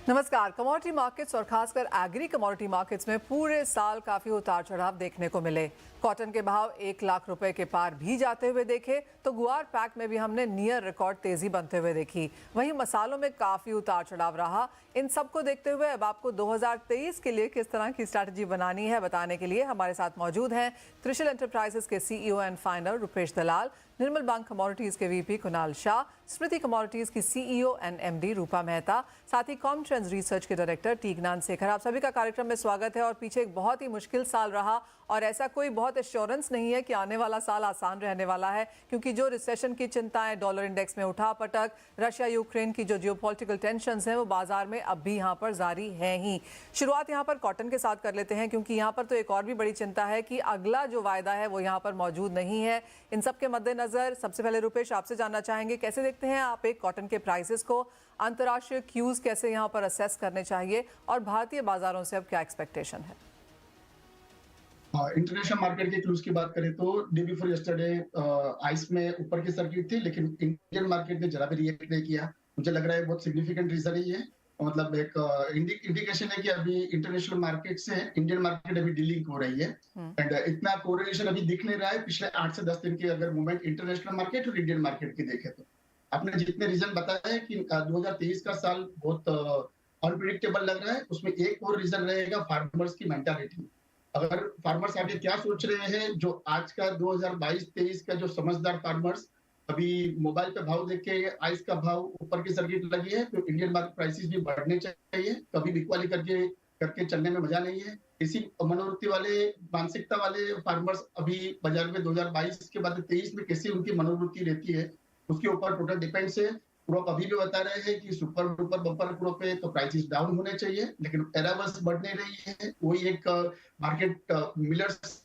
नमस्कार। Commodity markets और खासकर एग्री कमोडिटी मार्केट्स में पूरे साल काफी उतार चढ़ाव देखने को मिले। कॉटन के भाव 1 लाख रुपए के पार भी जाते हुए देखे तो गुआर पैक में भी हमने नियर रिकॉर्ड तेजी बनते हुए देखी। वहीं मसालों में काफी उतार चढ़ाव रहा। इन सबको देखते हुए अब आपको 2023 के लिए किस तरह की स्ट्रैटेजी बनानी है बताने के लिए हमारे साथ मौजूद हैं त्रिशल एंटरप्राइजेस के CEO and founder Rupesh Dalal, Nirmal bank commodities के VP कुणाल शाह, स्मृति कमोडिटीज की CEO एंड MD रूपा मेहता, साथ ही कॉम ट्रेंड्स रिसर्च के डायरेक्टर टी ज्ञानशेखर। आप सभी का कार्यक्रम में स्वागत है। और पीछे एक बहुत ही मुश्किल साल रहा और ऐसा कोई बहुत एश्योरेंस नहीं है कि आने वाला साल आसान रहने वाला है, क्योंकि जो रिसेशन की चिंताएं, डॉलर इंडेक्स में उठापटक, रशिया यूक्रेन की जो जियोपॉलिटिकल टेंशंस हैं वो बाजार में अब भी यहाँ पर जारी है ही। शुरुआत यहाँ पर कॉटन के साथ कर लेते हैं, क्योंकि यहाँ पर तो एक और भी बड़ी चिंता है कि अगला जो वायदा है वो यहाँ पर मौजूद नहीं है। इन सब के मद्देनजर सबसे पहले रुपेश आपसे जानना चाहेंगे, कैसे देखते हैं आप एक कॉटन के प्राइसेस को, अंतर्राष्ट्रीय क्यूज कैसे यहाँ पर असेस करने चाहिए और भारतीय बाजारों से अब क्या एक्सपेक्टेशन है? इंटरनेशनल मार्केट के क्लूज की बात करें तो डे बिफोर यस्टरडे आइस में ऊपर की सर्किट थी, लेकिन इंडियन मार्केट ने जरा भी रिएक्ट नहीं किया। मुझे लग रहा है बहुत सिग्निफिकेंट रीजन ही है। मतलब एक इंडिकेशन है कि अभी इंटरनेशनल मार्केट से इंडियन मार्केट अभी डीलिंग हो रही है। एंड इतना कोरिलेशन अभी दिख नहीं रहा है पिछले 8 से 10 दिन की अगर मूवमेंट इंटरनेशनल मार्केट और इंडियन मार्केट की देखें तो। आपने जितने रीजन बताया है कि 2023 का साल बहुत अनप्रिडिक्टेबल लग रहा है, उसमें एक और रीजन रहेगा फार्मर्स की मेंटालिटी। अगर फार्मर्स आगे क्या सोच रहे हैं, जो आज का 2022-23 का जो समझदार फार्मर्स अभी मोबाइल पे भाव देख के आइस का भाव ऊपर की सर्किट लगी है तो इंडियन मार्केट प्राइसेस भी बढ़ने चाहिए। कभी बिकवाली करके चलने में मजा नहीं है। इसी मनोवृत्ति वाले, मानसिकता वाले फार्मर्स अभी बाजार में 2022 के बाद 23 में कैसी उनकी मनोवृत्ति रहती है उसके ऊपर टोटल डिपेंड्स है। क्रॉप अभी भी बता रहे हैं कि सुपर डुपर बम्पर क्रॉप है तो प्राइसेस डाउन होने चाहिए, लेकिन एरावल्स बढ़ नहीं रही है। वही एक market millers,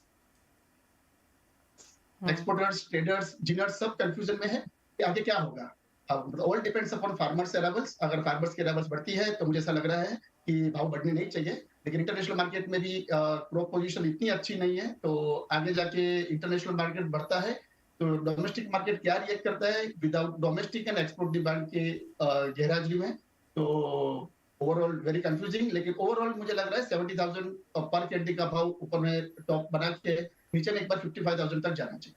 exporters, traders, ginners सब कंफ्यूजन में है कि आगे क्या होगा। अब ऑल डिपेंड्स अपॉन फार्मर्स एरावल्स। अगर फार्मर्स की एरावल्स बढ़ती है तो मुझे ऐसा लग रहा है कि भाव बढ़ने नहीं चाहिए, लेकिन इंटरनेशनल मार्केट में भी क्रॉप पोजीशन इतनी अच्छी नहीं है तो आगे जाके इंटरनेशनल मार्केट बढ़ता है तो डोमेस्टिक मार्केट क्या रिएक्ट करता है without domestic and export demand के गहराजी में। तो ओवरऑल वेरी कंफ्यूजिंग, लेकिन ओवरऑल मुझे लग रहा है 70,000 पर कैंडी का भाव ऊपर में टॉप बना के नीचे में एक बार 55,000 तक जाना चाहिए।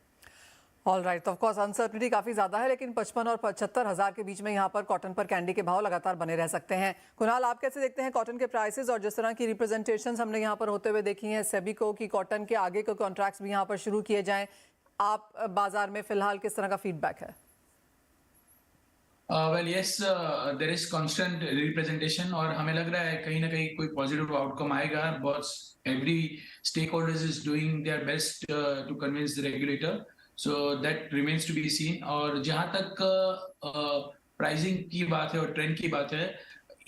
ऑल राइट, तो ऑफ कोर्स अनसर्टिनिटी काफी ज्यादा है, लेकिन 55 और 75,000 के बीच में यहाँ पर कॉटन पर कैंडी के भाव लगातार बने रह सकते हैं। कुणाल, आप कैसे देखते हैं कॉटन के प्राइसेस और जिस तरह की रिप्रेजेंटेशंस हमने यहाँ पर होते हुए देखी हैं सेबी को कि कॉटन के आगे के कॉन्ट्रैक्ट्स भी यहाँ पर शुरू किए जाएं, आप बाजार में फिलहाल किस तरह का फीडबैक है? Well, yes, there is constant representation और हमें लग रहा है कहीं ना कहीं कोई पॉजिटिव आउटकम आएगा। Boss every stakeholders is doing their best to convince the regulator, so that remains to be seen. और जहां तक प्राइसिंग की बात है और ट्रेंड की बात है,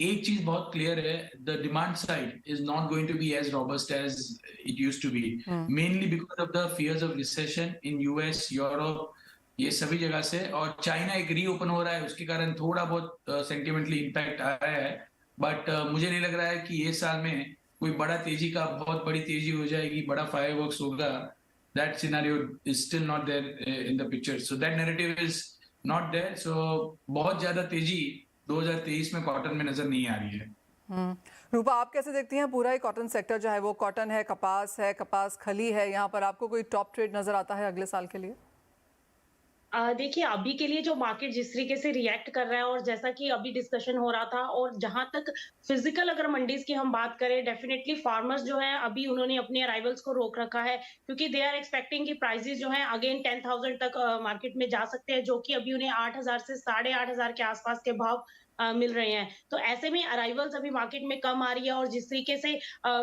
एक चीज बहुत क्लियर है, the demand side is not going to be as robust as it used to be, mainly because of the fears of recession in US, Europe, ये सभी जगह से। और चाइना एक रीओपन हो रहा है, उसके कारण थोड़ा बहुत सेंटिमेंटली इम्पैक्ट आया है। बट मुझे नहीं लग रहा है कि ये साल में कोई बड़ा तेजी का, बहुत बड़ी तेजी हो जाएगी, बड़ा फायरवर्क्स होगा। That scenario is still not there in the picture, so that narrative is not there. So बहुत ज्यादा तेजी 2023 में कॉटन में नजर नहीं आ रही है। रूपा, आप कैसे देखती हैं पूरा ही कॉटन सेक्टर, चाहे वो कॉटन है, कपास खली है, यहाँ पर आपको कोई टॉप ट्रेड नजर आता है अगले साल के लिए? देखिए, अभी के लिए जो मार्केट जिस तरीके से रिएक्ट कर रहा है और जैसा कि अभी डिस्कशन हो रहा था, और जहां तक फिजिकल अगर मंडीज की हम बात करें, डेफिनेटली फार्मर्स जो है अभी उन्होंने अपने अराइवल्स को रोक रखा है, क्योंकि दे आर एक्सपेक्टिंग कि प्राइसेस जो है अगेन 10,000 तक मार्केट में जा सकते हैं, जो कि अभी उन्हें 8,000 से 8,500 के आसपास के भाव मिल रहे हैं। तो ऐसे में अराइवल्स अभी मार्केट में कम आ रही है, और जिस तरीके से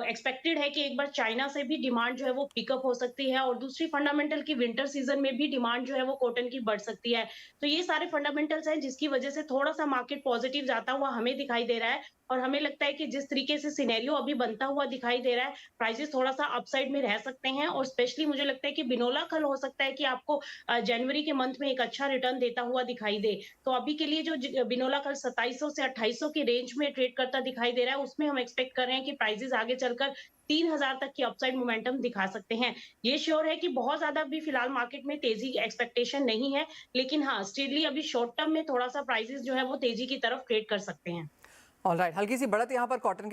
एक्सपेक्टेड है कि एक बार चाइना से भी डिमांड जो है वो पिकअप हो सकती है, और दूसरी फंडामेंटल की विंटर सीजन में भी डिमांड जो है वो कॉटन की बढ़ सकती है। तो ये सारे फंडामेंटल्स हैं जिसकी वजह से थोड़ा सा मार्केट पॉजिटिव जाता हुआ हमें दिखाई दे रहा है। और हमें लगता है कि जिस तरीके से सिनेरियो अभी बनता हुआ दिखाई दे रहा है, प्राइसेस थोड़ा सा अपसाइड में रह सकते हैं, और स्पेशली मुझे लगता है कि बिनोला कल हो सकता है कि आपको जनवरी के मंथ में एक अच्छा रिटर्न देता हुआ दिखाई दे। तो अभी के लिए जो बिनोला कल 2700 से 2800 की रेंज में ट्रेड करता दिखाई दे रहा है, उसमें हम एक्सपेक्ट कर रहे हैं कि प्राइसेस आगे चलकर 3,000 तक की अपसाइड मोमेंटम दिखा सकते हैं। ये श्योर है कि बहुत ज्यादा अभी फिलहाल मार्केट में तेजी एक्सपेक्टेशन नहीं है, लेकिन हाँ, स्टिली अभी शॉर्ट टर्म में थोड़ा सा प्राइसेस जो है वो तेजी की तरफ ट्रेड कर सकते हैं। ऑलराइट, हल्की सी बढ़त यहाँ पर कॉटन